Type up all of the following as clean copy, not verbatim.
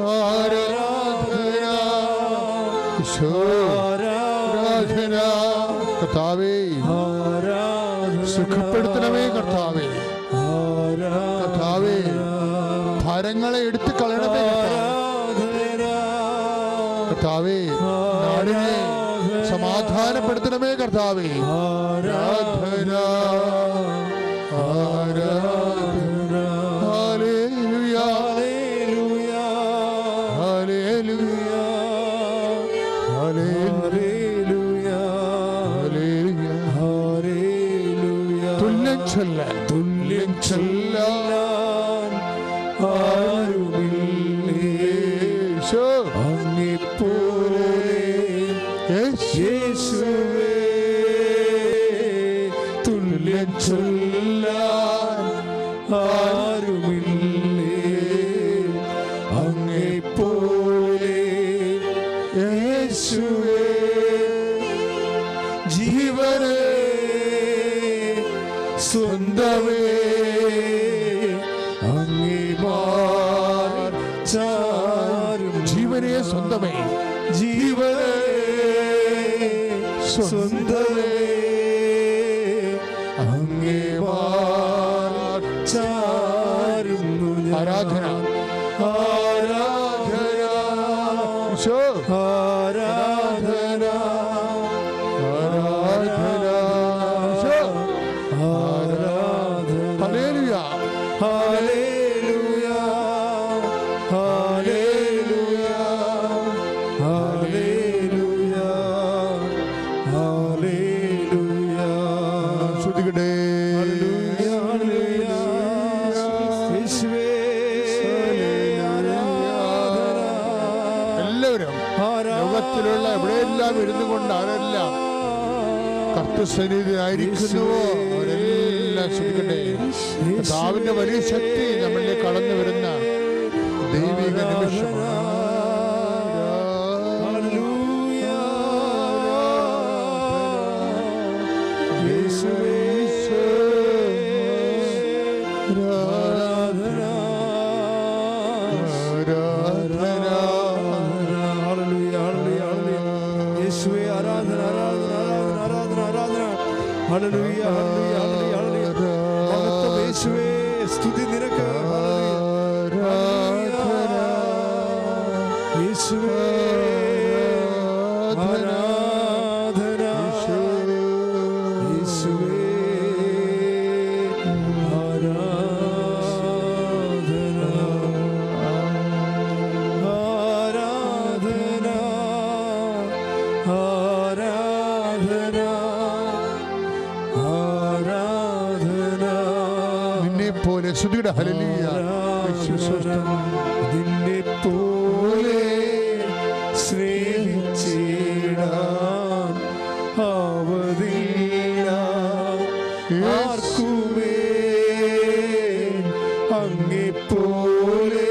ആരാധന. കർത്താവേ സുഖപ്പെടുത്തണമേ കർത്താവേ. കർത്താവേ ഭാരങ്ങളെ എടുത്തു കളയണമേ കർത്താവേ. നാടിനെ സമാധാനപ്പെടുത്തണമേ കർത്താവേ. ആരാധന ആരാധന. ഹല്ലേലൂയ ഹല്ലേലൂയ ഹല്ലേലൂയ ഹല്ലേലൂയ ഹല്ലേലൂയ. തുല്യം ചൊല്ലാൻ ആരുമില്ലേ അങ്ങെപ്പോലെ യേശുവേ. തുല്യം ചൊല്ലാൻ ആരുമില്ലേ അങ്ങെപ്പോലെ യേശുവേ. ജീവനേ സ്വന്തമേ ജീവനേ സ്വന്തമേ ജീവനേ സ്വന്തമേ അങ്ങേ ചാരുന്നു. ആരാധന ആരാധന ആരാധന ആരാധന ആരാധന. ഹല്ലേലൂയ ഹല്ലേലൂയ ഹല്ലേലൂയ ഹല്ലേലൂയ ഹല്ലേലൂയ. സ്തുതിക്കട്ടെ. ഹല്ലേലൂയ ഹല്ലേലൂയ. യേശുവേ ആരാധന. എല്ലാവരും ലോകത്തിലുള്ള എവിടെയെല്ലാം ഇരുന്നു കൊണ്ട് ആരെല്ലാം കർത്തൃസന്നിധിയിലായിരിക്കുന്നുവോ അവരെല്ലാം സ്തുതിക്കട്ടെ. കർത്താവിന്റെ വലിയ ശക്തി നമ്മളിലേക്ക് കടന്നു വരുന്ന ദൈവിക നിമിഷമാണ്. സ്തുതി നിനക്ക് യേശുവേ. ആരാധന യേശുവേ. ആരാധന ആരാധന ആരാധന ആരാധന. നിന്നെ പോലെ സ്തുതിയുടെ ഹല്ലേലൂയ. നിന്നെ പോലെ സ്നേഹിച്ചിടാൻ ആവതില്ല ആർക്കുമേ. അങ്ങെപ്പോലെ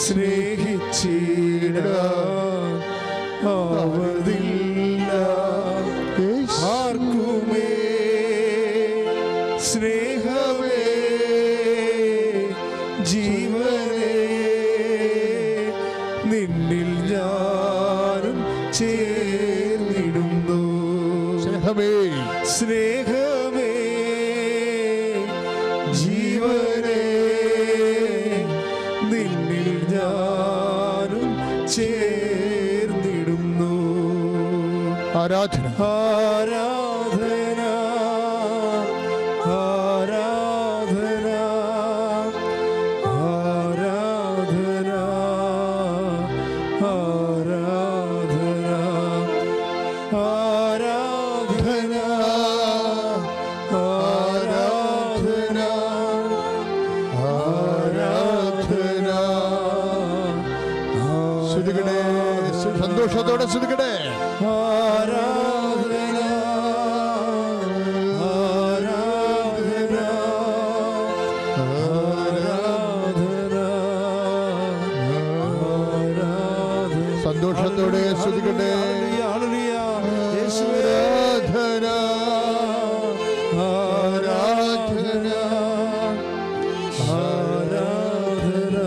സ്നേഹിച്ചിടാൻ ആവതില്ല ആർക്കുമേ. സ്നേഹമേ ജീവനേ നിന്നിൽ ഞാനും ചേർന്നിടുന്നു. സ്നേഹമേ സ്നേഹമേ ജീവനേ നിന്നിൽ ഞാനും ചേർന്നിടുന്നു. ആരാധന ആരാധന ആരാധന ആരാധന ആരാധന ആരാധന ആരാധന ആരാധന. സ്തുതിക്കട്ടെ. സന്തോഷത്തോടെ സ്തുതിക്കട്ടെ. ആരാധന ആരാധന ആരാധന ആരാധന. സന്തോഷത്തോടെ സ്തുതിക്കട്ടെ. ആരാധന ആരാധന ആരാധന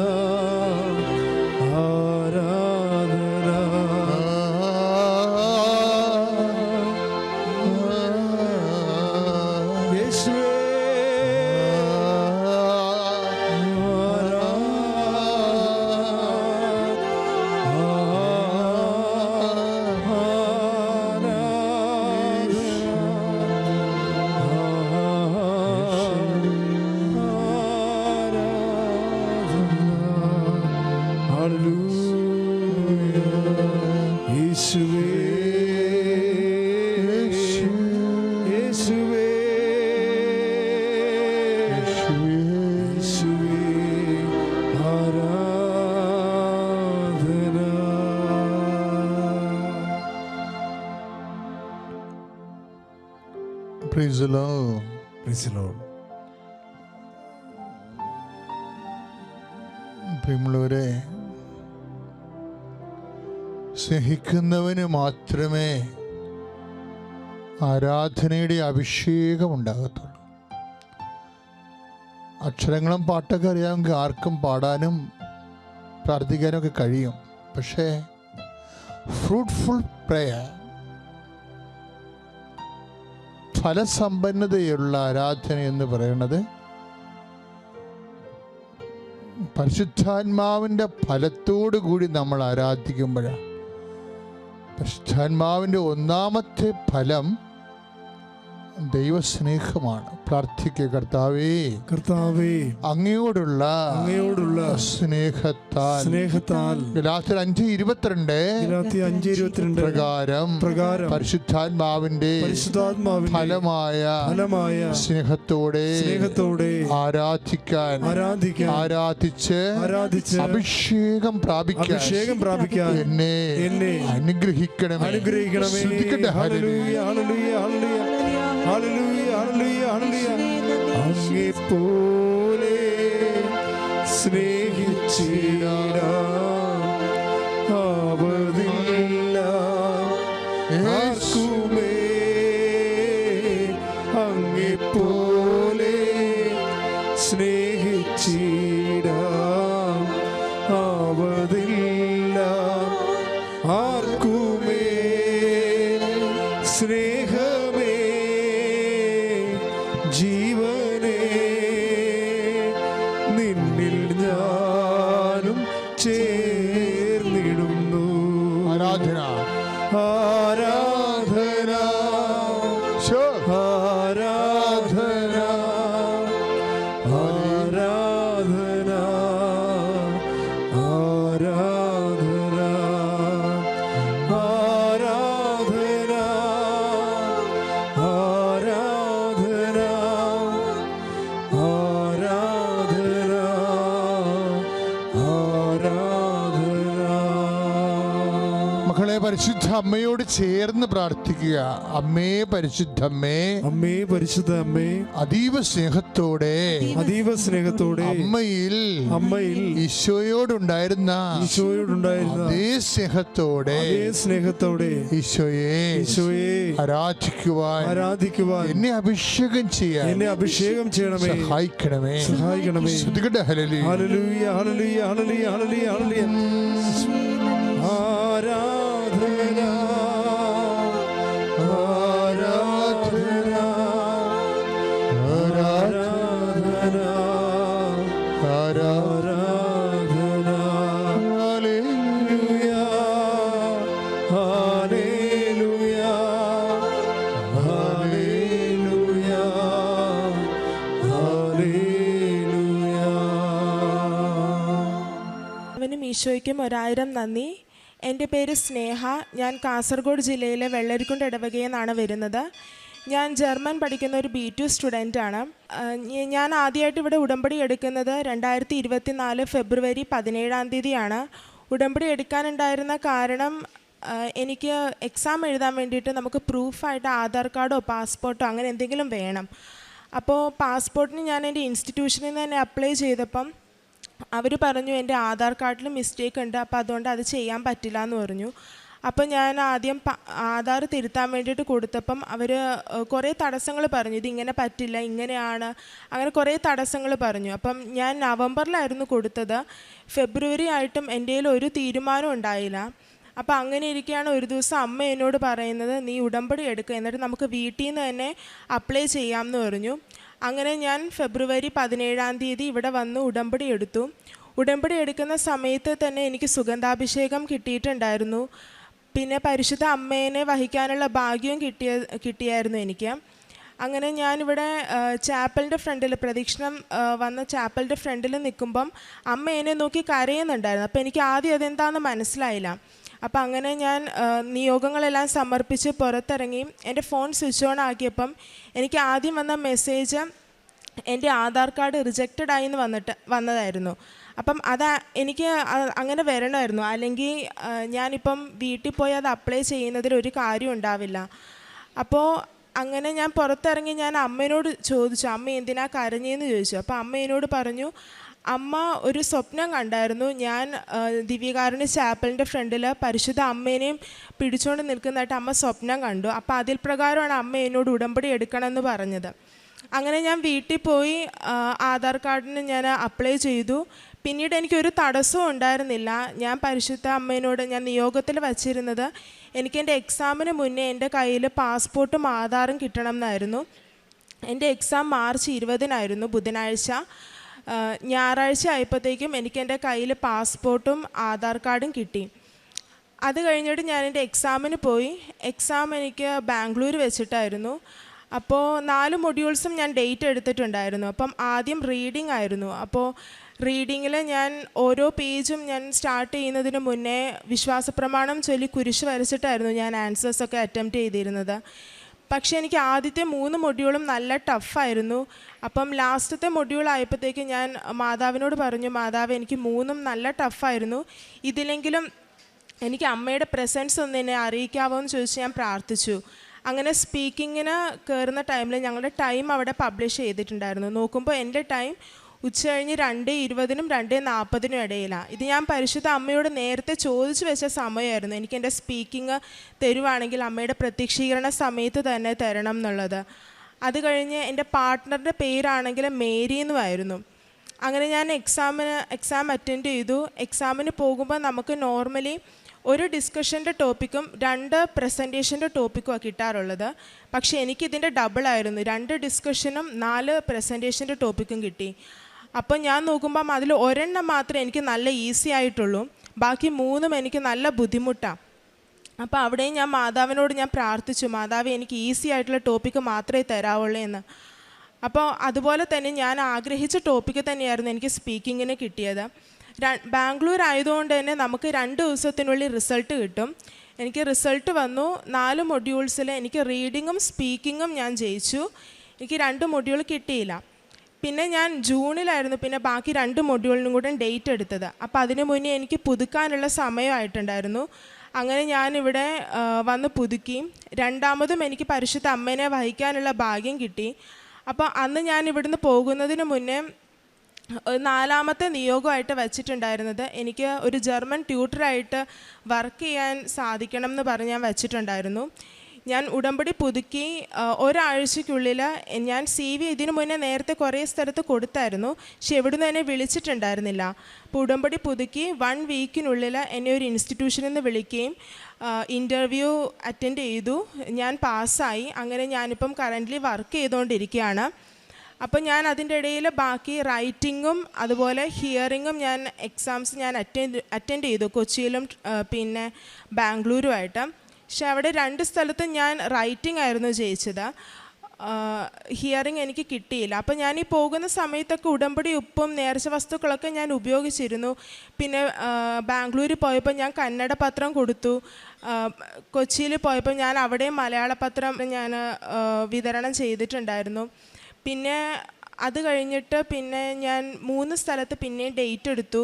യേശുവേ യേശുവേ യേശുവേ ആരാധന. Praise the Lord. Praise the Lord. പ്രിയമുള്ളവരെ, സ്നേഹിക്കുന്നവന് മാത്രമേ ആരാധനയുടെ അഭിഷേകം ഉണ്ടാകത്തുള്ളൂ. അക്ഷരങ്ങളും പാട്ടൊക്കെ അറിയാമെങ്കിൽ ആർക്കും പാടാനും പ്രാർത്ഥിക്കാനും ഒക്കെ കഴിയും. പക്ഷേ ഫ്രൂട്ട്ഫുൾ പ്രേയർ, ഫലസമ്പന്നതയുള്ള ആരാധന എന്ന് പറയുന്നത് പരിശുദ്ധാത്മാവിൻ്റെ ഫലത്തോടു കൂടി നമ്മൾ ആരാധിക്കുമ്പോഴാണ്. പരിശുദ്ധാത്മാവിൻ്റെ ഒന്നാമത്തെ ഫലം ദൈവസ്നേഹമാണ്. പ്രാർത്ഥിക്കുക, കർത്താവേ അങ്ങയോടുള്ള സ്നേഹത്താൽ ഗലാത്യർ 5:22 പ്രകാരം പരിശുദ്ധാത്മാവിന്റെ ഫലമായ സ്നേഹത്തോടെ ആരാധിച്ച് അഭിഷേകം പ്രാപിക്കാൻ എന്നെ അനുഗ്രഹിക്കണമേ. അങ്ങെപ്പോലെ സ്നേഹിച്ചിടാവതില്ല ആർക്കുമേ. അങ്ങെപ്പോലെ സ്നേഹിച്ചിടാവതില്ല ആർക്കുമേ. സ്നേഹമേ ജീവനേ നിന്നിൽ ഞാനും ചേർന്നിടുന്നു. ആരാധന ആരാധന ആരാധന ആരാധന ആരാധന മക്കളെ, പരിശുദ്ധ അമ്മയോട് ചേർന്ന് പ്രാർത്ഥിക്കുക. അമ്മേ പരിശുദ്ധമ്മേ, അമ്മേ പരിശുദ്ധ അമ്മേ, അതീവ സ്നേഹത്തോടെ അമ്മയിൽ ഈശോയോടുണ്ടായിരുന്ന അതേ സ്നേഹത്തോടെ ഈശോയെ ആരാധിക്കുവാൻ എന്നെ അഭിഷേകം ചെയ്യണമേ. സഹായിക്കണമേ. ശ്രദ്ധിക്കട്ടെ. ഹല്ലേലൂയ ഹല്ലേലൂയ ഹല്ലേലൂയ ഹല്ലേലൂയ ഹല്ലേലൂയ. ആരാധന ആരാധന ആരാധന ആരാധന. ഹല്ലേലൂയ ഹല്ലേലൂയ ഹല്ലേലൂയ ഹല്ലേലൂയ. അവനും ഈശോയ്ക്കും 1000 നന്ദി. എൻ്റെ പേര് സ്നേഹ. ഞാൻ കാസർഗോഡ് ജില്ലയിലെ വെള്ളരിക്കുണ്ട് ഇടവകയിൽ നിന്നാണ് വരുന്നത്. ഞാൻ ജർമ്മൻ പഠിക്കുന്ന ഒരു B2 സ്റ്റുഡൻ്റാണ്. ഞാൻ ആദ്യമായിട്ട് ഇവിടെ ഉടമ്പടി എടുക്കുന്നത് 2024 ഫെബ്രുവരി 17 ഉടമ്പടി എടുക്കാനുണ്ടായിരുന്ന കാരണം എനിക്ക് എക്സാം എഴുതാൻ വേണ്ടിയിട്ട് നമുക്ക് പ്രൂഫായിട്ട് ആധാർ കാർഡോ പാസ്പോർട്ടോ അങ്ങനെ എന്തെങ്കിലും വേണം. അപ്പോൾ പാസ്പോർട്ടിന് ഞാൻ എൻ്റെ ഇൻസ്റ്റിറ്റ്യൂഷനിൽ നിന്ന് തന്നെ അപ്ലൈ ചെയ്തപ്പം അവർ പറഞ്ഞു എൻ്റെ ആധാർ കാർഡിൽ മിസ്റ്റേക്ക് ഉണ്ട്, അപ്പോൾ അതുകൊണ്ട് അത് ചെയ്യാൻ പറ്റില്ല എന്ന് പറഞ്ഞു. അപ്പോൾ ഞാൻ ആദ്യം ആധാർ തിരുത്താൻ വേണ്ടിയിട്ട് കൊടുത്തപ്പം അവർ കുറേ തടസ്സങ്ങൾ പറഞ്ഞു. ഇതിങ്ങനെ പറ്റില്ല, ഇങ്ങനെയാണ്, അങ്ങനെ കുറേ തടസ്സങ്ങൾ പറഞ്ഞു. അപ്പം ഞാൻ നവംബറിലായിരുന്നു കൊടുത്തത്. ഫെബ്രുവരി ആയിട്ടും എൻ്റെ കയ്യിൽ ഒരു തീരുമാനം ഉണ്ടായില്ല. അപ്പോൾ അങ്ങനെ ഇരിക്കുകയാണ് ഒരു ദിവസം അമ്മ എന്നോട് പറയുന്നത്, നീ ഉടമ്പടി എടുക്കുക, എന്നിട്ട് നമുക്ക് വീട്ടിൽ നിന്ന് തന്നെ അപ്ലൈ ചെയ്യാമെന്ന് പറഞ്ഞു. അങ്ങനെ ഞാൻ ഫെബ്രുവരി 17 ഇവിടെ വന്ന് ഉടമ്പടി എടുത്തു. ഉടമ്പടി എടുക്കുന്ന സമയത്ത് തന്നെ എനിക്ക് സുഗന്ധാഭിഷേകം കിട്ടിയിട്ടുണ്ടായിരുന്നു. പിന്നെ പരിശുദ്ധ അമ്മേനെ വഹിക്കാനുള്ള ഭാഗ്യവും കിട്ടിയായിരുന്നു എനിക്ക്. അങ്ങനെ ഞാനിവിടെ ചാപ്പലിൻ്റെ ഫ്രണ്ടിൽ പ്രദക്ഷിണം വന്ന ചാപ്പലിൻ്റെ ഫ്രണ്ടിൽ നിൽക്കുമ്പം അമ്മ എന്നെ നോക്കി കരയുന്നുണ്ടായിരുന്നു. അപ്പോൾ എനിക്ക് ആദ്യം അതെന്താണെന്ന് മനസ്സിലായില്ല. അപ്പം അങ്ങനെ ഞാൻ നിയോഗങ്ങളെല്ലാം സമർപ്പിച്ച് പുറത്തിറങ്ങി എൻ്റെ ഫോൺ സ്വിച്ച് ഓൺ ആക്കിയപ്പം എനിക്ക് ആദ്യം വന്ന മെസ്സേജ് എൻ്റെ ആധാർ കാർഡ് റിജക്റ്റഡ് ആയി എന്ന് വന്നതായിരുന്നു. അപ്പം എനിക്ക് അങ്ങനെ വരണമായിരുന്നു, അല്ലെങ്കിൽ ഞാനിപ്പം വീട്ടിൽ പോയി അത് അപ്ലൈ ചെയ്യുന്നതിൽ ഒരു കാര്യം ഉണ്ടാവില്ല. അപ്പോൾ അങ്ങനെ ഞാൻ പുറത്തിറങ്ങി ഞാൻ അമ്മേനോട് ചോദിച്ചു, അമ്മ എന്തിനാ കരഞ്ഞെന്ന് ചോദിച്ചു. അപ്പോൾ അമ്മ എന്നോട് പറഞ്ഞു, അമ്മ ഒരു സ്വപ്നം കണ്ടായിരുന്നു, ഞാൻ ദിവ്യകാരുണ്യ ചാപ്പലിൻ്റെ ഫ്രണ്ടിൽ പരിശുദ്ധ അമ്മേനെയും പിടിച്ചുകൊണ്ട് നിൽക്കുന്നതായിട്ട് അമ്മ സ്വപ്നം കണ്ടു. അപ്പോൾ അതിൽ പ്രകാരമാണ് അമ്മ എന്നോട് ഉടമ്പടി എടുക്കണമെന്ന് പറഞ്ഞത്. അങ്ങനെ ഞാൻ വീട്ടിൽ പോയി ആധാർ കാർഡിന് ഞാൻ അപ്ലൈ ചെയ്തു. പിന്നീട് എനിക്കൊരു തടസ്സവും ഉണ്ടായിരുന്നില്ല. ഞാൻ പരിശുദ്ധ അമ്മേനോട് ഞാൻ നിയോഗത്തിൽ വച്ചിരുന്നത് എനിക്ക് എൻ്റെ എക്സാമിന് മുന്നേ എൻ്റെ കയ്യിൽ പാസ്പോർട്ടും ആധാറും കിട്ടണം എന്നായിരുന്നു. എൻ്റെ എക്സാം മാർച്ച് 20-നായിരുന്നു, ബുധനാഴ്ച. ഞായറാഴ്ച ആയപ്പോഴത്തേക്കും എനിക്ക് എൻ്റെ കയ്യിൽ പാസ്പോർട്ടും ആധാർ കാർഡും കിട്ടി. അത് കഴിഞ്ഞിട്ട് ഞാൻ എൻ്റെ എക്സാമിന് പോയി. എക്സാം എനിക്ക് ബാംഗ്ലൂർ വെച്ചിട്ടായിരുന്നു. അപ്പോൾ 4 മൊഡ്യൂൾസും ഞാൻ ഡേറ്റ് എടുത്തിട്ടുണ്ടായിരുന്നു. അപ്പം ആദ്യം റീഡിംഗ് ആയിരുന്നു. അപ്പോൾ റീഡിങ്ങിൽ ഞാൻ ഓരോ പേജും ഞാൻ സ്റ്റാർട്ട് ചെയ്യുന്നതിന് മുന്നേ വിശ്വാസപ്രമാണം ചൊല്ലി കുരിശ് വരച്ചിട്ടായിരുന്നു ഞാൻ ആൻസേഴ്സൊക്കെ അറ്റംപ്റ്റ് ചെയ്തിരുന്നത്. പക്ഷേ എനിക്ക് ആദ്യത്തെ 3 മൊഡ്യൂളും നല്ല ടഫായിരുന്നു. അപ്പം ലാസ്റ്റത്തെ മൊഡ്യൂൾ ആയപ്പോഴത്തേക്ക് ഞാൻ മാതാവിനോട് പറഞ്ഞു, മാതാവ് എനിക്ക് 3ഉം നല്ല ടഫായിരുന്നു, ഇതിലെങ്കിലും എനിക്ക് അമ്മയുടെ പ്രസൻസ് ഒന്ന് എന്നെ അറിയിക്കാമോ എന്ന് ചോദിച്ച് ഞാൻ പ്രാർത്ഥിച്ചു. അങ്ങനെ സ്പീക്കിങ്ങിന് കയറുന്ന ടൈമിൽ ഞങ്ങളുടെ ടൈം അവിടെ പബ്ലിഷ് ചെയ്തിട്ടുണ്ടായിരുന്നു. നോക്കുമ്പോൾ എൻ്റെ ടൈം ഉച്ചകഴിഞ്ഞ് 2:20-നും 2:40-നും ഇടയിലാണ്. ഇത് ഞാൻ പരിശുദ്ധ അമ്മയോട് നേരത്തെ ചോദിച്ചു വെച്ച സമയമായിരുന്നു, എനിക്ക് എൻ്റെ സ്പീക്കിങ് തരുവാണെങ്കിൽ അമ്മയുടെ പ്രത്യക്ഷീകരണ സമയത്ത് തന്നെ തരണം എന്നുള്ളത്. അത് കഴിഞ്ഞ് എൻ്റെ പാർട്ട്ണറുടെ പേരാണെങ്കിൽ മേരി എന്നുമായിരുന്നു. അങ്ങനെ ഞാൻ എക്സാം അറ്റൻഡ് ചെയ്തു. എക്സാമിന് പോകുമ്പോൾ നമുക്ക് നോർമലി ഒരു ഡിസ്കഷൻ്റെ ടോപ്പിക്കും 2 പ്രസൻറ്റേഷൻ്റെ ടോപ്പിക്കുമാണ് കിട്ടാറുള്ളത്. പക്ഷേ എനിക്കിതിൻ്റെ ഡബിളായിരുന്നു, 2 ഡിസ്കഷനും 4 പ്രസൻറ്റേഷൻ്റെ ടോപ്പിക്കും കിട്ടി. അപ്പോൾ ഞാൻ നോക്കുമ്പം അതിൽ ഒരെണ്ണം മാത്രമേ എനിക്ക് നല്ല ഈസി ആയിട്ടുള്ളൂ, ബാക്കി 3ഉം എനിക്ക് നല്ല ബുദ്ധിമുട്ടാണ്. അപ്പോൾ അവിടെയും ഞാൻ മാതാവിനോട് ഞാൻ പ്രാർത്ഥിച്ചു, മാതാവ് എനിക്ക് ഈസി ആയിട്ടുള്ള ടോപ്പിക്ക് മാത്രമേ തരാവുള്ളൂ എന്ന്. അപ്പോൾ അതുപോലെ തന്നെ ഞാൻ ആഗ്രഹിച്ച ടോപ്പിക്ക് തന്നെയായിരുന്നു എനിക്ക് സ്പീക്കിങ്ങിന് കിട്ടിയത്. ബാംഗ്ലൂർ ആയതുകൊണ്ട് തന്നെ നമുക്ക് 2 ദിവസത്തിനുള്ളിൽ റിസൾട്ട് കിട്ടും. എനിക്ക് റിസൾട്ട് വന്നു. 4 മൊഡ്യൂൾസിൽ എനിക്ക് റീഡിങ്ങും സ്പീക്കിങ്ങും ഞാൻ ജയിച്ചു. എനിക്ക് 2 മൊഡ്യൂൾ കിട്ടിയില്ല. പിന്നെ ഞാൻ ജൂണിലായിരുന്നു പിന്നെ ബാക്കി 2 മൊഡ്യൂളിനും കൂടെ ഡേറ്റ് എടുത്തത്. അപ്പോൾ അതിന് മുന്നേ എനിക്ക് പുതുക്കാനുള്ള സമയമായിട്ടുണ്ടായിരുന്നു. അങ്ങനെ ഞാനിവിടെ വന്ന് പുതുക്കി. 2ാമതും എനിക്ക് പരിശുദ്ധ അമ്മേനെ വഹിക്കാനുള്ള ഭാഗ്യം കിട്ടി. അപ്പോൾ അന്ന് ഞാൻ ഇവിടുന്ന് പോകുന്നതിന് മുന്നേ 4ാമത്തെ നിയോഗമായിട്ട് വച്ചിട്ടുണ്ടായിരുന്നത് എനിക്ക് ഒരു ജർമ്മൻ ട്യൂട്ടറായിട്ട് വർക്ക് ചെയ്യാൻ സാധിക്കണം എന്ന് പറഞ്ഞ് ഞാൻ വച്ചിട്ടുണ്ടായിരുന്നു. ഞാൻ ഉടമ്പടി പുതുക്കി ഒരാഴ്ചയ്ക്കുള്ളിൽ ഞാൻ CV ഇതിനു മുന്നേ നേരത്തെ കുറേ സ്ഥലത്ത് കൊടുത്തായിരുന്നു, പക്ഷെ എവിടുന്ന് എന്നെ വിളിച്ചിട്ടുണ്ടായിരുന്നില്ല. അപ്പോൾ ഉടമ്പടി പുതുക്കി 1 വീക്കിനുള്ളിൽ എന്നെ ഒരു ഇൻസ്റ്റിറ്റ്യൂഷനിൽ നിന്ന് വിളിക്കുകയും ഇൻ്റർവ്യൂ അറ്റൻഡ് ചെയ്തു. ഞാൻ പാസ്സായി. അങ്ങനെ ഞാനിപ്പം കറൻ്റ്ലി വർക്ക് ചെയ്തുകൊണ്ടിരിക്കുകയാണ്. അപ്പോൾ ഞാൻ അതിൻ്റെ ഇടയിൽ ബാക്കി റൈറ്റിങ്ങും അതുപോലെ ഹിയറിങ്ങും ഞാൻ എക്സാംസ് ഞാൻ അറ്റൻഡ് ചെയ്തു, കൊച്ചിയിലും പിന്നെ ബാംഗ്ലൂരുമായിട്ട്. പക്ഷെ അവിടെ 2 സ്ഥലത്തും ഞാൻ റൈറ്റിംഗ് ആയിരുന്നു ജയിച്ചത്, ഹിയറിങ് എനിക്ക് കിട്ടിയില്ല. അപ്പോൾ ഞാൻ ഈ പോകുന്ന സമയത്തൊക്കെ ഉടമ്പടി ഉപ്പും നേർച്ച വസ്തുക്കളൊക്കെ ഞാൻ ഉപയോഗിച്ചിരുന്നു. പിന്നെ ബാംഗ്ലൂരിൽ പോയപ്പോൾ ഞാൻ കന്നഡ പത്രം കൊടുത്തു. കൊച്ചിയിൽ പോയപ്പോൾ ഞാൻ അവിടെ മലയാള പത്രം ഞാൻ വിതരണം ചെയ്തിട്ടുണ്ടായിരുന്നു. പിന്നെ അത് കഴിഞ്ഞിട്ട് പിന്നെ ഞാൻ 3 സ്ഥലത്ത് പിന്നെ ഡേറ്റ് എടുത്തു.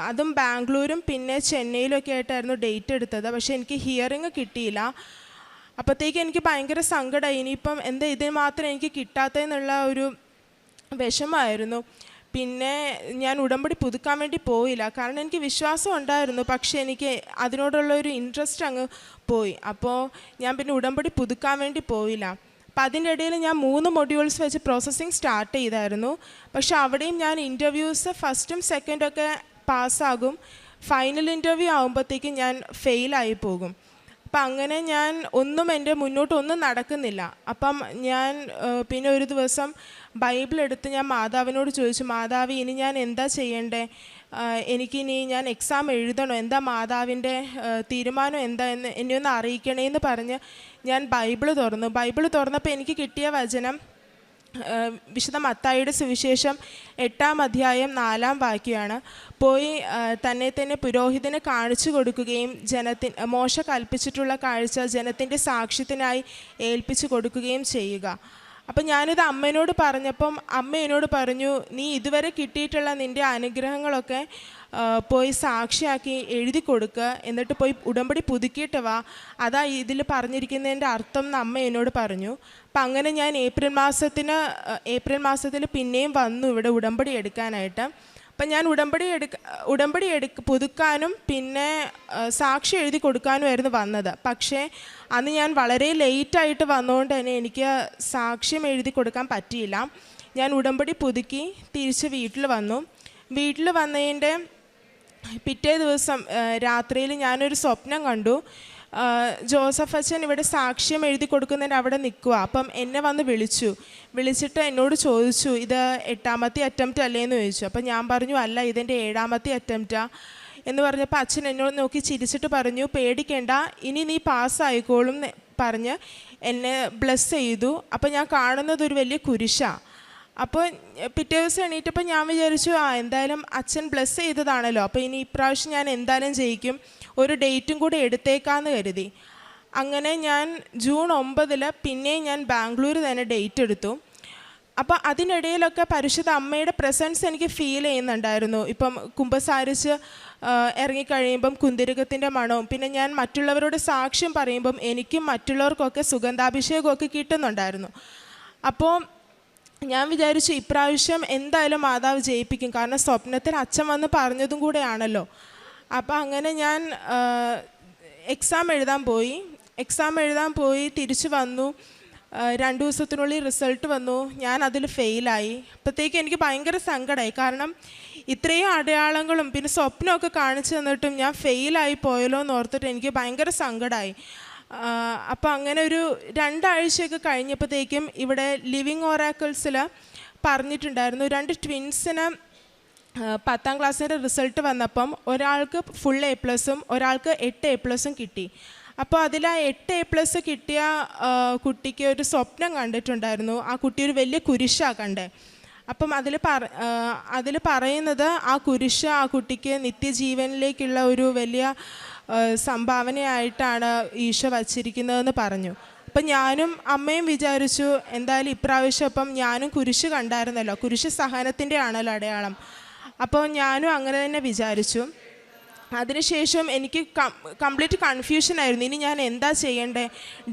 അതും ബാംഗ്ലൂരും പിന്നെ ചെന്നൈയിലൊക്കെ ആയിട്ടായിരുന്നു ഡേറ്റ് എടുത്തത്. പക്ഷേ എനിക്ക് ഹിയറിങ് കിട്ടിയില്ല. അപ്പോഴത്തേക്ക് എനിക്ക് ഭയങ്കര സങ്കടമായി, ഇനിയിപ്പം എന്താ ഇത് മാത്രം എനിക്ക് കിട്ടാത്തതെന്നുള്ള ഒരു വിഷമമായിരുന്നു. പിന്നെ ഞാൻ ഉടമ്പടി പുതുക്കാൻ വേണ്ടി പോയില്ല, കാരണം എനിക്ക് വിശ്വാസം ഉണ്ടായിരുന്നു, പക്ഷേ എനിക്ക് അതിനോടുള്ളൊരു ഇൻട്രസ്റ്റ് അങ്ങ് പോയി. അപ്പോൾ ഞാൻ പിന്നെ ഉടമ്പടി പുതുക്കാൻ വേണ്ടി പോയില്ല. അപ്പം അതിൻ്റെ ഇടയിൽ ഞാൻ 3 മൊഡ്യൂൾസ് വെച്ച് പ്രോസസ്സിങ് സ്റ്റാർട്ട് ചെയ്തായിരുന്നു. പക്ഷെ അവിടെയും ഞാൻ ഇൻ്റർവ്യൂസ് 1ും 2ും പാസ്സാകും. ഫൈനൽ ഇൻ്റർവ്യൂ ആകുമ്പോഴത്തേക്കും ഞാൻ ഫെയിലായി പോകും. അപ്പം അങ്ങനെ ഞാൻ എൻ്റെ മുന്നോട്ടൊന്നും നടക്കുന്നില്ല. അപ്പം ഞാൻ പിന്നെ ഒരു ദിവസം ബൈബിൾ എടുത്ത് ഞാൻ മാതാവിനോട് ചോദിച്ചു, മാതാവ് ഇനി ഞാൻ എന്താ ചെയ്യണ്ടേ, എനിക്കിനി ഞാൻ എക്സാം എഴുതണോ, എന്താ മാതാവിൻ്റെ തീരുമാനം എന്താ എന്ന് എന്നെ ഒന്ന് അറിയിക്കണേന്ന് പറഞ്ഞ് ഞാൻ ബൈബിള് തുറന്നപ്പോൾ എനിക്ക് കിട്ടിയ വചനം വിശുദ്ധ മത്തായിയുടെ സുവിശേഷം 8-ാം അധ്യായം 4-ാം വാക്യമാണ്. പോയി തന്നെ പുരോഹിതന് കാണിച്ചു കൊടുക്കുകയും മോശ കൽപ്പിച്ചിട്ടുള്ള കാഴ്ച ജനത്തിൻ്റെ സാക്ഷ്യത്തിനായി ഏൽപ്പിച്ചു കൊടുക്കുകയും ചെയ്യുക. അപ്പം ഞാനിത് അമ്മേനോട് പറഞ്ഞപ്പം അമ്മ എന്നോട് പറഞ്ഞു, നീ ഇതുവരെ കിട്ടിയിട്ടുള്ള നിൻ്റെ അനുഗ്രഹങ്ങളൊക്കെ പോയി സാക്ഷിയാക്കി എഴുതി കൊടുക്കുക, എന്നിട്ട് പോയി ഉടമ്പടി പുതുക്കിയിട്ട് വാ, അതാ ഇതിൽ പറഞ്ഞിരിക്കുന്നതിൻ്റെ അർത്ഥം എന്ന് അമ്മ എന്നോട് പറഞ്ഞു. അപ്പം അങ്ങനെ ഞാൻ ഏപ്രിൽ മാസത്തിൽ പിന്നെയും വന്നു ഇവിടെ ഉടമ്പടി എടുക്കാനായിട്ട്. അപ്പം ഞാൻ ഉടമ്പടി പുതുക്കാനും പിന്നെ സാക്ഷി എഴുതി കൊടുക്കാനുമായിരുന്നു വന്നത്. പക്ഷേ അന്ന് ഞാൻ വളരെ ലേറ്റായിട്ട് വന്നതുകൊണ്ട് തന്നെ എനിക്ക് സാക്ഷ്യം എഴുതി കൊടുക്കാൻ പറ്റിയില്ല. ഞാൻ ഉടമ്പടി പുതുക്കി തിരിച്ച് വീട്ടിൽ വന്നതിൻ്റെ പിറ്റേ ദിവസം രാത്രിയിൽ ഞാനൊരു സ്വപ്നം കണ്ടു. ജോസഫ് അച്ഛൻ ഇവിടെ സാക്ഷ്യം എഴുതി കൊടുക്കുന്നതിന് അവിടെ നിൽക്കുക. അപ്പം എന്നെ വന്ന് വിളിച്ചിട്ട് എന്നോട് ചോദിച്ചു, ഇത് 8ാമത്തെ അറ്റംപ്റ്റ് അല്ലേന്ന് ചോദിച്ചു. അപ്പം ഞാൻ പറഞ്ഞു, അല്ല, ഇതെൻ്റെ 7ാമത്തെ അറ്റംപ്റ്റാണ് എന്ന് പറഞ്ഞപ്പോൾ അച്ഛൻ എന്നോട് നോക്കി ചിരിച്ചിട്ട് പറഞ്ഞു, പേടിക്കേണ്ട, ഇനി നീ പാസ്സായിക്കോളും പറഞ്ഞ് എന്നെ ബ്ലെസ് ചെയ്തു. അപ്പം ഞാൻ കാണുന്നത് ഒരു വലിയ കുരിശാണ്. അപ്പോൾ പിറ്റേ ദിവസം എണീറ്റപ്പോൾ ഞാൻ വിചാരിച്ചു, എന്തായാലും അച്ഛൻ ബ്ലെസ് ചെയ്തതാണല്ലോ, അപ്പോൾ ഇനി ഇപ്രാവശ്യം ഞാൻ എന്തായാലും ജയിക്കും, ഒരു ഡേറ്റും കൂടെ എടുത്തേക്കാമെന്ന് കരുതി. അങ്ങനെ ഞാൻ ജൂൺ 9 പിന്നെയും ഞാൻ ബാംഗ്ലൂർ തന്നെ ഡേറ്റ് എടുത്തു. അപ്പോൾ അതിനിടയിലൊക്കെ പരിശുദ്ധ അമ്മയുടെ പ്രസൻസ് എനിക്ക് ഫീൽ ചെയ്യുന്നുണ്ടായിരുന്നു. ഇപ്പം കുമ്പസാരിച്ച് ഇറങ്ങിക്കഴിയുമ്പം കുന്തിരുകത്തിൻ്റെ മണവും പിന്നെ ഞാൻ മറ്റുള്ളവരോട് സാക്ഷ്യം പറയുമ്പം എനിക്കും മറ്റുള്ളവർക്കൊക്കെ സുഗന്ധാഭിഷേകമൊക്കെ കിട്ടുന്നുണ്ടായിരുന്നു. അപ്പോൾ ഞാൻ വിചാരിച്ചു ഇപ്രാവശ്യം എന്തായാലും മാതാവ് ജയിപ്പിക്കും, കാരണം സ്വപ്നത്തിൽ അച്ഛൻ വന്ന് പറഞ്ഞതും കൂടെയാണല്ലോ. അപ്പോൾ അങ്ങനെ ഞാൻ എക്സാം എഴുതാൻ പോയി തിരിച്ചു വന്നു. 2 ദിവസത്തിനുള്ളിൽ റിസൾട്ട് വന്നു. ഞാൻ അതിൽ ഫെയിലായി. അപ്പോഴത്തേക്ക് എനിക്ക് ഭയങ്കര സങ്കടമായി, കാരണം ഇത്രയും അടയാളങ്ങളും പിന്നെ സ്വപ്നമൊക്കെ കാണിച്ചു തന്നിട്ടും ഞാൻ ഫെയിലായി പോയല്ലോ എന്ന് ഓർത്തിട്ട് എനിക്ക് ഭയങ്കര സങ്കടമായി. അപ്പോൾ അങ്ങനെ ഒരു 2 ആഴ്ചയൊക്കെ കഴിഞ്ഞപ്പോഴത്തേക്കും ഇവിടെ ലിവിങ് ഒറാക്കിൾസിൽ പറഞ്ഞിട്ടുണ്ടായിരുന്നു, 2 ട്വിൻസിന് 10ാം ക്ലാസ്സിൻ്റെ റിസൾട്ട് വന്നപ്പം ഒരാൾക്ക് ഫുൾ A+, ഒരാൾക്ക് 8 A+ കിട്ടി. അപ്പോൾ അതിൽ ആ 8 A+ കിട്ടിയ കുട്ടിക്ക് ഒരു സ്വപ്നം കണ്ടിട്ടുണ്ടായിരുന്നു. ആ കുട്ടി ഒരു വലിയ കുരിശാണ് കണ്ടേ. അപ്പം അതിൽ പറയുന്നത് ആ കുരിശ് ആ കുട്ടിക്ക് നിത്യജീവനിലേക്കുള്ള ഒരു വലിയ സംഭാവനയായിട്ടാണ് ഈശോ വച്ചിരിക്കുന്നതെന്ന് പറഞ്ഞു. അപ്പം ഞാനും അമ്മയും വിചാരിച്ചു, എന്തായാലും ഇപ്രാവശ്യം അപ്പം ഞാനും കുരിശ് കണ്ടായിരുന്നല്ലോ, കുരിശ് സഹനത്തിൻ്റെ ആണല്ലോ അടയാളം. അപ്പോൾ ഞാനും അങ്ങനെ തന്നെ വിചാരിച്ചു. അതിനുശേഷം എനിക്ക് കംപ്ലീറ്റ് കൺഫ്യൂഷനായിരുന്നു, ഇനി ഞാൻ എന്താ ചെയ്യണ്ടേ,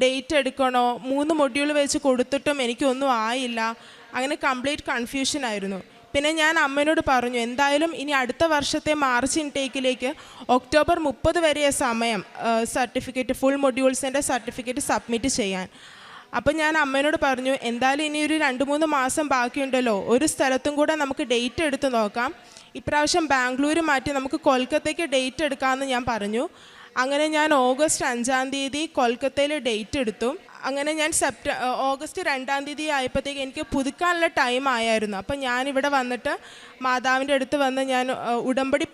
ഡേറ്റ് എടുക്കണോ, 3 മൊഡ്യൂൾ വെച്ച് കൊടുത്തിട്ടും എനിക്കൊന്നും ആയില്ല. അങ്ങനെ കംപ്ലീറ്റ് കൺഫ്യൂഷനായിരുന്നു. പിന്നെ ഞാൻ അമ്മയോട് പറഞ്ഞു, എന്തായാലും ഇനി അടുത്ത വർഷത്തെ മാർച്ച് ഇൻടേക്കിലേക്ക് ഒക്ടോബർ 30 വരെ സമയം സർട്ടിഫിക്കറ്റ് ഫുൾ മൊഡ്യൂൾസിൻ്റെ സർട്ടിഫിക്കറ്റ് സബ്മിറ്റ് ചെയ്യാൻ. അപ്പം ഞാൻ അമ്മയോട് പറഞ്ഞു, എന്തായാലും ഇനി ഒരു 2-3 മാസം ബാക്കിയുണ്ടല്ലോ, ഒരു സ്ഥലത്തും കൂടെ നമുക്ക് ഡേറ്റ് എടുത്ത് നോക്കാം, ഇപ്രാവശ്യം ബാംഗ്ലൂർ മാറ്റി നമുക്ക് കൊൽക്കത്തയ്ക്ക് ഡേറ്റ് എടുക്കാമെന്ന് ഞാൻ പറഞ്ഞു. അങ്ങനെ ഞാൻ ഓഗസ്റ്റ് 5-ാം തീയതി കൊൽക്കത്തയിൽ ഡേറ്റ് എടുത്തു. അങ്ങനെ ഞാൻ ഓഗസ്റ്റ് 2-ാം തീയതി ആയപ്പോഴത്തേക്ക് എനിക്ക് പുതുക്കാനുള്ള ടൈം ആയിരുന്നു. അപ്പം ഞാനിവിടെ വന്നിട്ട് മാതാവിൻ്റെ അടുത്ത് വന്ന് ഞാൻ ഉടമ്പടി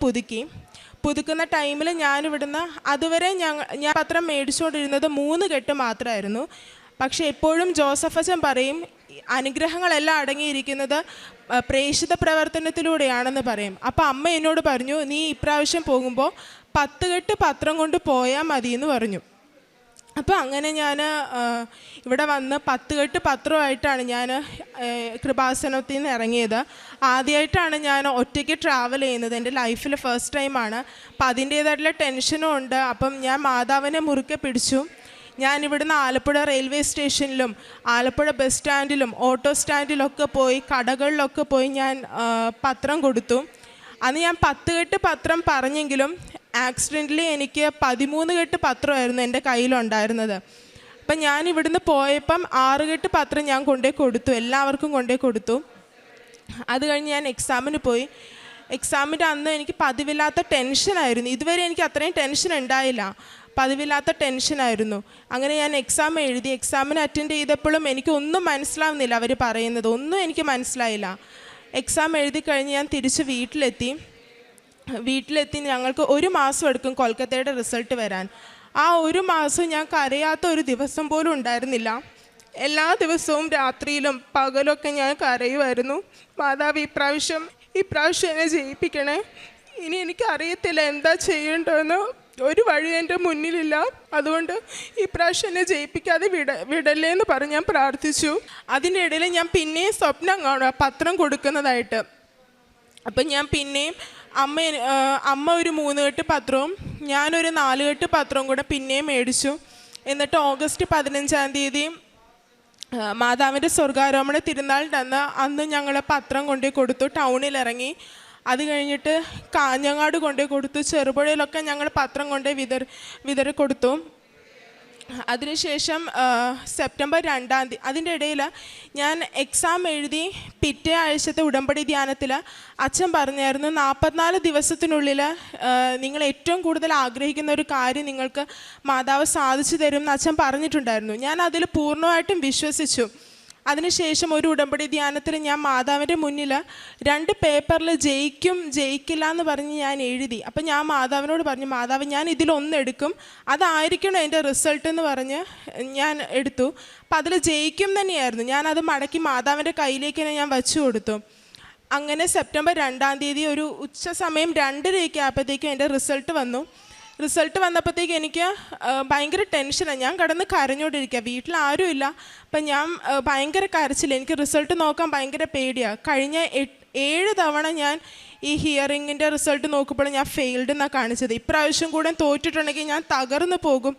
പുതുക്കുന്ന ടൈമിൽ ഞാനിവിടുന്ന് അതുവരെ ഞാൻ പത്രം മേടിച്ചുകൊണ്ടിരുന്നത് 3 കെട്ട് മാത്രമായിരുന്നു. പക്ഷേ എപ്പോഴും ജോസഫ് അച്ഛൻ പറയും, അനുഗ്രഹങ്ങളെല്ലാം അടങ്ങിയിരിക്കുന്നത് പ്രേക്ഷിത പ്രവർത്തനത്തിലൂടെയാണെന്ന് പറയും. അപ്പോൾ അമ്മ എന്നോട് പറഞ്ഞു, നീ ഇപ്രാവശ്യം പോകുമ്പോൾ 10 കെട്ട് പത്രം കൊണ്ട് പോയാൽ മതി എന്ന് പറഞ്ഞു. അപ്പോൾ അങ്ങനെ ഞാൻ ഇവിടെ വന്ന് 10 കെട്ട് പത്രമായിട്ടാണ് ഞാൻ കൃപാസനത്തിൽ നിന്ന് ഇറങ്ങിയത്. ആദ്യമായിട്ടാണ് ഞാൻ ഒറ്റയ്ക്ക് ട്രാവൽ ചെയ്യുന്നത്, എൻ്റെ ലൈഫിൽ ഫസ്റ്റ് ടൈമാണ്. അപ്പം അതിൻ്റേതായിട്ടുള്ള ടെൻഷനും ഉണ്ട്. അപ്പം ഞാൻ മാതാവിനെ മുറുക്കെ പിടിച്ചു. ഞാൻ ഇവിടുന്ന് ആലപ്പുഴ റെയിൽവേ സ്റ്റേഷനിലും ആലപ്പുഴ ബസ് സ്റ്റാൻഡിലും ഓട്ടോ സ്റ്റാൻഡിലൊക്കെ പോയി കടകളിലൊക്കെ പോയി ഞാൻ പത്രം കൊടുത്തു. അന്ന് ഞാൻ 10 കെട്ട് പത്രം പറഞ്ഞെങ്കിലും ആക്സിഡൻ്റലി എനിക്ക് 13 കെട്ട് പത്രമായിരുന്നു എൻ്റെ കയ്യിലുണ്ടായിരുന്നത്. അപ്പം ഞാൻ ഇവിടുന്ന് പോയപ്പം 6 കെട്ട് പത്രം ഞാൻ കൊണ്ടുപോയി കൊടുത്തു, എല്ലാവർക്കും കൊണ്ടുപോയി കൊടുത്തു. അത് കഴിഞ്ഞ് ഞാൻ എക്സാമിന് പോയി. എക്സാമിൻ്റെ അന്ന് എനിക്ക് പതിവില്ലാത്ത ടെൻഷനായിരുന്നു. ഇതുവരെ എനിക്ക് അത്രയും ടെൻഷൻ ഉണ്ടായില്ല, പതിവില്ലാത്ത ടെൻഷനായിരുന്നു. അങ്ങനെ ഞാൻ എക്സാം എഴുതി. എക്സാമിന് അറ്റൻഡ് ചെയ്തപ്പോഴും എനിക്കൊന്നും മനസ്സിലാവുന്നില്ല, അവർ പറയുന്നത് ഒന്നും എനിക്ക് മനസ്സിലായില്ല. എക്സാം എഴുതി കഴിഞ്ഞ് ഞാൻ തിരിച്ച് വീട്ടിലെത്തി. വീട്ടിലെത്തി ഞങ്ങൾക്ക് 1 മാസം എടുക്കും കൊൽക്കത്തയുടെ റിസൾട്ട് വരാൻ. ആ 1 മാസം ഞാൻ കരയാത്ത ഒരു ദിവസം പോലും ഉണ്ടായിരുന്നില്ല. എല്ലാ ദിവസവും രാത്രിയിലും പകലൊക്കെ ഞാൻ കരയുമായിരുന്നു. മാതാവ് ഇപ്രാവശ്യം എന്നെ ജയിപ്പിക്കണേ. ഇനി എനിക്കറിയത്തില്ല എന്താ ചെയ്യേണ്ടതെന്ന്, ഒരു വഴി എൻ്റെ മുന്നിലില്ല. അതുകൊണ്ട് ഇപ്രാവശ്യം എന്നെ ജയിപ്പിക്കാതെ വിടല്ലേ എന്ന് പറഞ്ഞ് ഞാൻ പ്രാർത്ഥിച്ചു. അതിൻ്റെ ഇടയിൽ ഞാൻ പിന്നെയും സ്വപ്നം കാണുക പത്രം കൊടുക്കുന്നതായിട്ട്. അപ്പം ഞാൻ പിന്നെയും അമ്മ ഒരു 3 കെട്ട് പത്രവും ഞാനൊരു 4 കെട്ട് പത്രവും കൂടെ പിന്നെയും മേടിച്ചു. എന്നിട്ട് ഓഗസ്റ്റ് 15-ാം തീയതി മാതാവിൻ്റെ സ്വർഗാരോപണ തിരുനാളിൻ്റെ അന്ന് ഞങ്ങൾ പത്രം കൊണ്ടുപോയി കൊടുത്തു. ടൗണിൽ ഇറങ്ങി. അത് കഴിഞ്ഞിട്ട് കാഞ്ഞങ്ങാട് കൊണ്ടുപോയി കൊടുത്തു. ചെറുപുഴയിലൊക്കെ ഞങ്ങൾ പത്രം കൊണ്ടുപോയി വിതറി കൊടുത്തു. അതിനുശേഷം സെപ്റ്റംബർ 2-ാം തീയതി അതിൻ്റെ ഇടയിൽ ഞാൻ എക്സാം എഴുതി പിറ്റേ ആഴ്ചത്തെ ഉടമ്പടി ധ്യാനത്തിൽ അച്ഛൻ പറഞ്ഞായിരുന്നു 44 ദിവസത്തിനുള്ളിൽ നിങ്ങൾ ഏറ്റവും കൂടുതൽ ആഗ്രഹിക്കുന്ന ഒരു കാര്യം നിങ്ങൾക്ക് മാതാവ് സാധിച്ചു തരും എന്ന് അച്ഛൻ പറഞ്ഞിട്ടുണ്ടായിരുന്നു. ഞാൻ അതിൽ പൂർണ്ണമായിട്ടും വിശ്വസിച്ചു. അതിനുശേഷം ഒരു ഉടമ്പടി ധ്യാനത്തിൽ ഞാൻ മാതാവിൻ്റെ മുന്നിൽ 2 പേപ്പറിൽ ജയിക്കില്ല എന്ന് പറഞ്ഞ് ഞാൻ എഴുതി. അപ്പം ഞാൻ മാതാവിനോട് പറഞ്ഞു, മാതാവ് ഞാൻ ഇതിലൊന്നെടുക്കും, അതായിരിക്കണം എൻ്റെ റിസൾട്ട് എന്ന് പറഞ്ഞ് ഞാൻ എടുത്തു. അപ്പം അതിൽ ജയിക്കും തന്നെയായിരുന്നു. ഞാനത് മടക്കി മാതാവിൻ്റെ കയ്യിലേക്ക് തന്നെ ഞാൻ വച്ചു കൊടുത്തു. അങ്ങനെ സെപ്റ്റംബർ 2-ാം തീയതി ഒരു ഉച്ച സമയം 2:30 ആയപ്പോഴത്തേക്കും എൻ്റെ റിസൾട്ട് വന്നു. റിസൾട്ട് വന്നപ്പോഴത്തേക്ക് എനിക്ക് ഭയങ്കര ടെൻഷനാണ്. ഞാൻ കിടന്ന് കരഞ്ഞുകൊണ്ടിരിക്കുക. വീട്ടിൽ ആരുമില്ല. അപ്പം ഞാൻ ഭയങ്കര കരച്ചില്ല. എനിക്ക് റിസൾട്ട് നോക്കാൻ ഭയങ്കര പേടിയാണ്. കഴിഞ്ഞ 7 തവണ ഞാൻ ഈ ഹിയറിങ്ങിൻ്റെ റിസൾട്ട് നോക്കുമ്പോൾ ഞാൻ ഫെയിൽഡ് എന്നാണ് കാണിച്ചത്. ഇപ്രാവശ്യം കൂടെ തോറ്റിട്ടുണ്ടെങ്കിൽ ഞാൻ തകർന്നു പോകും.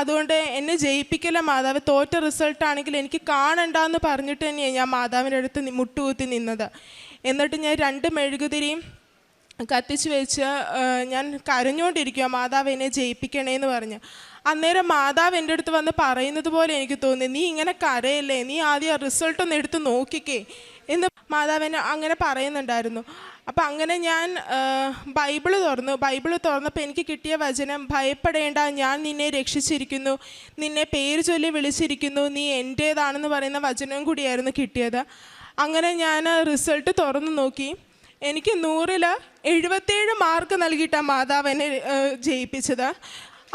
അതുകൊണ്ട് എന്നെ ജയിപ്പിക്കല മാതാവ്. തോറ്റ റിസൾട്ടാണെങ്കിൽ എനിക്ക് കാണണ്ടെന്ന് പറഞ്ഞിട്ട് തന്നെയാണ് ഞാൻ മാതാവിൻ്റെ അടുത്ത് മുട്ടുകുത്തി നിന്നത്. എന്നിട്ട് ഞാൻ 2 മെഴുകുതിരിയും കത്തിച്ച് വെച്ച് ഞാൻ കരഞ്ഞുകൊണ്ടിരിക്കുക, മാതാവ് എന്നെ ജയിപ്പിക്കണേന്ന് പറഞ്ഞ്. അന്നേരം മാതാവ് എൻ്റെ അടുത്ത് വന്ന് പറയുന്നത് പോലെ എനിക്ക് തോന്നി, നീ ഇങ്ങനെ കരയല്ലേ, നീ ആദ്യം റിസൾട്ടൊന്ന് എടുത്ത് നോക്കിക്കേ എന്ന് മാതാവ് എന്നെ അങ്ങനെ പറയുന്നുണ്ടായിരുന്നു. അപ്പം അങ്ങനെ ഞാൻ ബൈബിള് തുറന്നപ്പോൾ എനിക്ക് കിട്ടിയ വചനം, ഭയപ്പെടേണ്ട, ഞാൻ നിന്നെ രക്ഷിച്ചിരിക്കുന്നു, നിന്നെ പേര് ചൊല്ലി വിളിച്ചിരിക്കുന്നു, നീ എൻ്റേതാണെന്ന് പറയുന്ന വചനം കൂടിയായിരുന്നു കിട്ടിയത്. അങ്ങനെ ഞാൻ റിസൾട്ട് തുറന്നു നോക്കി. എനിക്ക് 100-ൽ 77 മാർക്ക് നൽകിയിട്ടാണ് മാതാവ് എന്നെ ജയിപ്പിച്ചത്.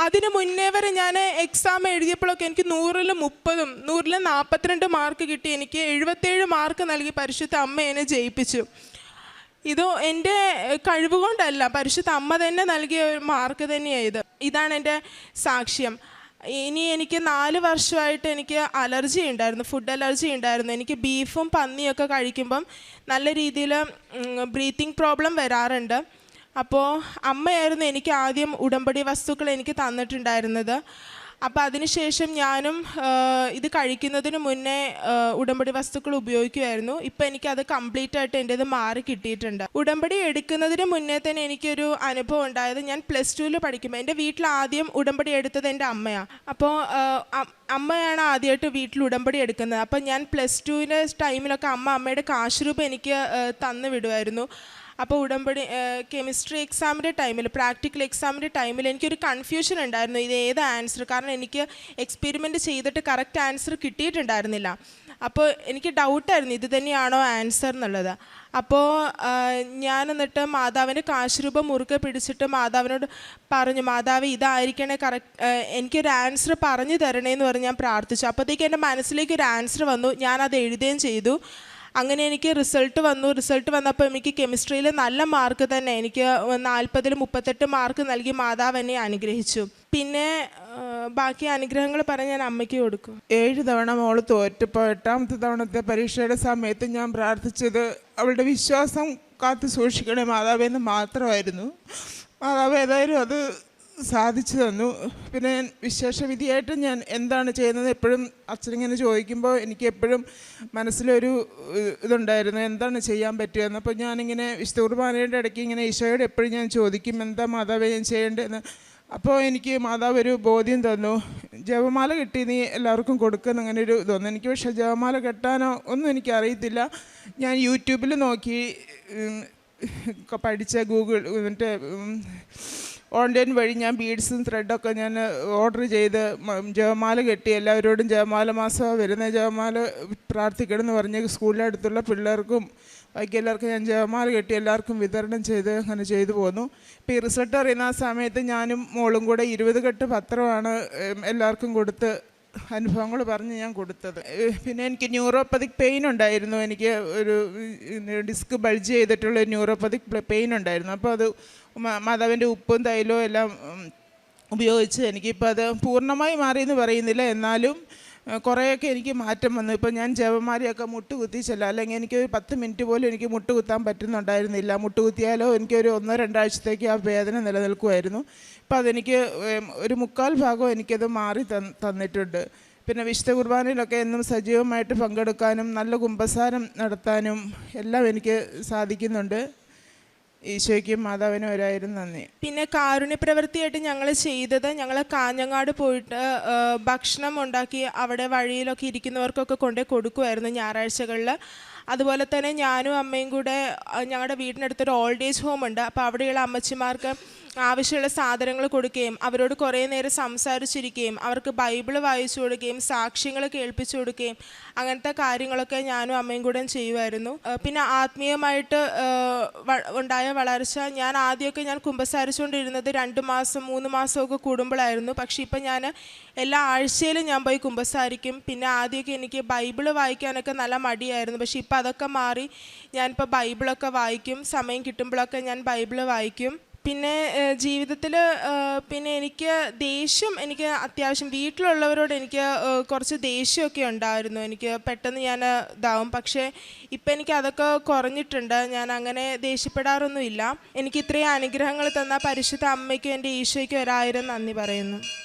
അതിന് മുന്നേ വരെ ഞാൻ എക്സാം എഴുതിയപ്പോഴൊക്കെ എനിക്ക് 100-ൽ 30, 100-ൽ 42 മാർക്ക് കിട്ടി. എനിക്ക് 77 മാർക്ക് നൽകി പരിശുദ്ധ അമ്മ എന്നെ ജയിപ്പിച്ചു. ഇത് എൻ്റെ കഴിവ് കൊണ്ടല്ല, പരിശുദ്ധ അമ്മ തന്നെ നൽകിയ മാർക്ക് തന്നെയാണ്. ഇതാണ് എൻ്റെ സാക്ഷ്യം. ഇനി എനിക്ക് 4 വർഷമായിട്ട് എനിക്ക് അലർജി ഉണ്ടായിരുന്നു, ഫുഡ് അലർജി ഉണ്ടായിരുന്നു. എനിക്ക് ബീഫും പന്നിയൊക്കെ കഴിക്കുമ്പം നല്ല രീതിയിൽ ബ്രീത്തിങ് പ്രോബ്ലം വരാറുണ്ട്. അപ്പോൾ അമ്മയായിരുന്നു എനിക്ക് ആദ്യം ഉടമ്പടി വസ്തുക്കൾ എനിക്ക് തന്നിട്ടുണ്ടായിരുന്നത്. അപ്പോൾ അതിനുശേഷം ഞാനും ഇത് കഴിക്കുന്നതിന് മുന്നേ ഉടമ്പടി വസ്തുക്കൾ ഉപയോഗിക്കുമായിരുന്നു. ഇപ്പോൾ എനിക്കത് കംപ്ലീറ്റ് ആയിട്ട് എൻ്റേത് മാറി കിട്ടിയിട്ടുണ്ട്. ഉടമ്പടി എടുക്കുന്നതിന് മുന്നേ തന്നെ എനിക്കൊരു അനുഭവം ഉണ്ടായത്, ഞാൻ +2-ൽ പഠിക്കുമ്പോൾ എൻ്റെ വീട്ടിൽ ആദ്യം ഉടമ്പടി എടുത്തത് എൻ്റെ അമ്മയാണ്. അപ്പോൾ അമ്മയാണ് ആദ്യമായിട്ട് വീട്ടിൽ ഉടമ്പടി എടുക്കുന്നത്. അപ്പോൾ ഞാൻ +2-ൻ്റെ ടൈമിലൊക്കെ അമ്മയുടെ കാശ് രൂപ എനിക്ക് തന്നു വിടുമായിരുന്നു. അപ്പോൾ ഉടമ്പടി കെമിസ്ട്രി എക്സാമിൻ്റെ ടൈമിൽ, പ്രാക്ടിക്കൽ എക്സാമിൻ്റെ ടൈമിൽ എനിക്കൊരു കൺഫ്യൂഷൻ ഉണ്ടായിരുന്നു, ഇത് ഏത് ആൻസർ. കാരണം എനിക്ക് എക്സ്പെരിമെൻറ്റ് ചെയ്തിട്ട് കറക്റ്റ് ആൻസർ കിട്ടിയിട്ടുണ്ടായിരുന്നില്ല. അപ്പോൾ എനിക്ക് ഡൗട്ടായിരുന്നു ഇത് തന്നെയാണോ ആൻസർ എന്നുള്ളത്. അപ്പോൾ ഞാൻ എന്നിട്ട് മാതാവിൻ്റെ കാശുരൂപം മുറുക്കെ പിടിച്ചിട്ട് മാതാവിനോട് പറഞ്ഞു, മാതാവ് ഇതായിരിക്കണേ കറക്റ്റ്, എനിക്കൊരു ആൻസർ പറഞ്ഞു തരണേന്ന് പറഞ്ഞ് ഞാൻ പ്രാർത്ഥിച്ചു. അപ്പോഴത്തേക്ക് എൻ്റെ മനസ്സിലേക്ക് ഒരു ആൻസർ വന്നു. ഞാനത് എഴുതുകയും ചെയ്തു. അങ്ങനെ എനിക്ക് റിസൾട്ട് വന്നപ്പോൾ എനിക്ക് കെമിസ്ട്രിയിൽ നല്ല മാർക്ക് തന്നെ, എനിക്ക് 40-ൽ 38 മാർക്ക് നൽകി മാതാവ് എന്നെ അനുഗ്രഹിച്ചു. പിന്നെ ബാക്കി അനുഗ്രഹങ്ങൾ പറഞ്ഞ് ഞാൻ അമ്മയ്ക്ക് കൊടുക്കും. 7 തവണ മോള് തോറ്റപ്പോൾ 8ാമത്തെ തവണത്തെ പരീക്ഷയുടെ സമയത്ത് ഞാൻ പ്രാർത്ഥിച്ചത് അവളുടെ വിശ്വാസം കാത്തു സൂക്ഷിക്കണേ മാതാവെന്ന് മാത്രമായിരുന്നു. മാതാവ് ഏതായാലും അത് സാധിച്ചു തന്നു. പിന്നെ വിശേഷവിധിയായിട്ട് ഞാൻ എന്താണ് ചെയ്യുന്നത് എപ്പോഴും അച്ഛനിങ്ങനെ ചോദിക്കുമ്പോൾ എനിക്ക് എപ്പോഴും മനസ്സിലൊരു ഇതുണ്ടായിരുന്നു, എന്താണ് ചെയ്യാൻ പറ്റുകയെന്ന്. അപ്പോൾ ഞാനിങ്ങനെ വിശുദ്ധ കുർബാനയുടെ ഇടയ്ക്ക് ഇങ്ങനെ ഈശോയോട് എപ്പോഴും ഞാൻ ചോദിക്കും, എന്താ മാതാവേ ഞാൻ ചെയ്യേണ്ടതെന്ന്. അപ്പോൾ എനിക്ക് മാതാവ് ഒരു ബോധ്യം തന്നു, ജപമാല കിട്ടി നീ എല്ലാവർക്കും കൊടുക്കുന്ന അങ്ങനെ ഒരു ഇതൊന്നും. എനിക്ക് പക്ഷേ ജപമാല കെട്ടാനോ ഒന്നും എനിക്കറിയത്തില്ല. ഞാൻ യൂട്യൂബിൽ നോക്കി പഠിച്ച ഗൂഗിൾ മറ്റേ ഓൺലൈൻ വഴി ഞാൻ ബീഡ്സും ത്രെഡൊക്കെ ഞാൻ ഓർഡർ ചെയ്ത് ജപമാല കെട്ടി എല്ലാവരോടും ജപമാല മാസം വരുന്ന ജപമാല പ്രാർത്ഥിക്കണം എന്ന് പറഞ്ഞ് സ്കൂളിൻ്റെ അടുത്തുള്ള പിള്ളേർക്കും ബാക്കി എല്ലാവർക്കും ഞാൻ ജപമാല കെട്ടി എല്ലാവർക്കും വിതരണം ചെയ്ത് അങ്ങനെ ചെയ്തു പോന്നു. ഇപ്പോൾ ഈ റിസൾട്ട് അറിയുന്ന ആ സമയത്ത് ഞാനും മോളും കൂടെ 20 കെട്ട് പത്രമാണ് എല്ലാവർക്കും കൊടുത്ത് അനുഭവങ്ങൾ പറഞ്ഞ് ഞാൻ കൊടുത്തത്. പിന്നെ എനിക്ക് ന്യൂറോപ്പതിക് പെയിൻ ഉണ്ടായിരുന്നു. എനിക്ക് ഒരു ഡിസ്ക് ബൾജ് ചെയ്തിട്ടുള്ള ന്യൂറോപ്പതിക് പെയിൻ ഉണ്ടായിരുന്നു. അപ്പോൾ അത് മാതാവിൻ്റെ ഉപ്പും തൈലവും എല്ലാം ഉപയോഗിച്ച് എനിക്കിപ്പോൾ അത് പൂർണ്ണമായി മാറിയെന്ന് പറയുന്നില്ല, എന്നാലും കുറേയൊക്കെ എനിക്ക് മാറ്റം വന്നു. ഇപ്പോൾ ഞാൻ ജപമാലയൊക്കെ മുട്ടുകുത്തിച്ചല്ല, അല്ലെങ്കിൽ എനിക്ക് ഒരു 10 മിനിറ്റ് പോലും എനിക്ക് മുട്ടുകുത്താൻ പറ്റുന്നുണ്ടായിരുന്നില്ല. മുട്ടുകുത്തിയാലോ എനിക്കൊരു 1-2 ആഴ്ചത്തേക്ക് ആ വേദന നിലനിൽക്കുമായിരുന്നു. ഇപ്പോൾ അതെനിക്ക് ഒരു 3/4 ഭാഗം എനിക്കത് മാറി തന്നിട്ടുണ്ട്. പിന്നെ വിശുദ്ധ കുർബാനയിലൊക്കെ എന്നും സജീവമായിട്ട് പങ്കെടുക്കാനും നല്ല കുമ്പസാരം നടത്താനും എല്ലാം എനിക്ക് സാധിക്കുന്നുണ്ട്. ഈശോയ്ക്കും മാതാവിനും 1000 നന്ദി. പിന്നെ കാരുണ്യ പ്രവൃത്തിയായിട്ട് ഞങ്ങൾ ചെയ്തത്, ഞങ്ങൾ കാഞ്ഞങ്ങാട് പോയിട്ട് ഭക്ഷണം ഉണ്ടാക്കി അവിടെ വഴിയിലൊക്കെ ഇരിക്കുന്നവർക്കൊക്കെ കൊണ്ടുപോയി കൊടുക്കുമായിരുന്നു ഞായറാഴ്ചകളിൽ. അതുപോലെ തന്നെ ഞാനും അമ്മയും കൂടെ ഞങ്ങളുടെ വീടിനടുത്തൊരു ഓൾഡ് ഏജ് ഹോം ഉണ്ട്. അപ്പോൾ അവിടെയുള്ള അമ്മച്ചിമാർക്ക് ആവശ്യമുള്ള സാധനങ്ങൾ കൊടുക്കുകയും അവരോട് കുറേ നേരം സംസാരിച്ചിരിക്കുകയും അവർക്ക് ബൈബിള് വായിച്ചു കൊടുക്കുകയും സാക്ഷ്യങ്ങൾ കേൾപ്പിച്ചു കൊടുക്കുകയും അങ്ങനത്തെ കാര്യങ്ങളൊക്കെ ഞാനും അമ്മയും കൂടെ ചെയ്യുമായിരുന്നു. പിന്നെ ആത്മീയമായിട്ട് ഉണ്ടായ വളർച്ച, ഞാൻ ആദ്യമൊക്കെ ഞാൻ കുമ്പസാരിച്ചുകൊണ്ടിരുന്നത് 2 മാസം 3 മാസമൊക്കെ കൂടുമ്പോഴായിരുന്നു. പക്ഷേ ഇപ്പം ഞാൻ എല്ലാ ആഴ്ചയിലും ഞാൻ പോയി കുമ്പസാരിക്കും. പിന്നെ ആദ്യമൊക്കെ എനിക്ക് ബൈബിള് വായിക്കാനൊക്കെ നല്ല മടിയായിരുന്നു. പക്ഷേ ഇപ്പം അതൊക്കെ മാറി ഞാനിപ്പോൾ ബൈബിളൊക്കെ വായിക്കും. സമയം കിട്ടുമ്പോഴൊക്കെ ഞാൻ ബൈബിള് വായിക്കും. പിന്നെ ജീവിതത്തിൽ പിന്നെ എനിക്ക് ദേഷ്യം, എനിക്ക് അത്യാവശ്യം വീട്ടിലുള്ളവരോട് എനിക്ക് കുറച്ച് ദേഷ്യമൊക്കെ ഉണ്ടായിരുന്നു. എനിക്ക് പെട്ടെന്ന് ഞാൻ ഇതാവും. പക്ഷേ ഇപ്പം എനിക്ക് അതൊക്കെ കുറഞ്ഞിട്ടുണ്ട്. ഞാൻ അങ്ങനെ ദേഷ്യപ്പെടാറൊന്നുമില്ല. എനിക്ക് ഇത്രയും അനുഗ്രഹങ്ങൾ തന്ന പരിശുദ്ധ അമ്മയ്ക്കും എൻ്റെ ഈശോയ്ക്കും 1000 നന്ദി പറയുന്നു.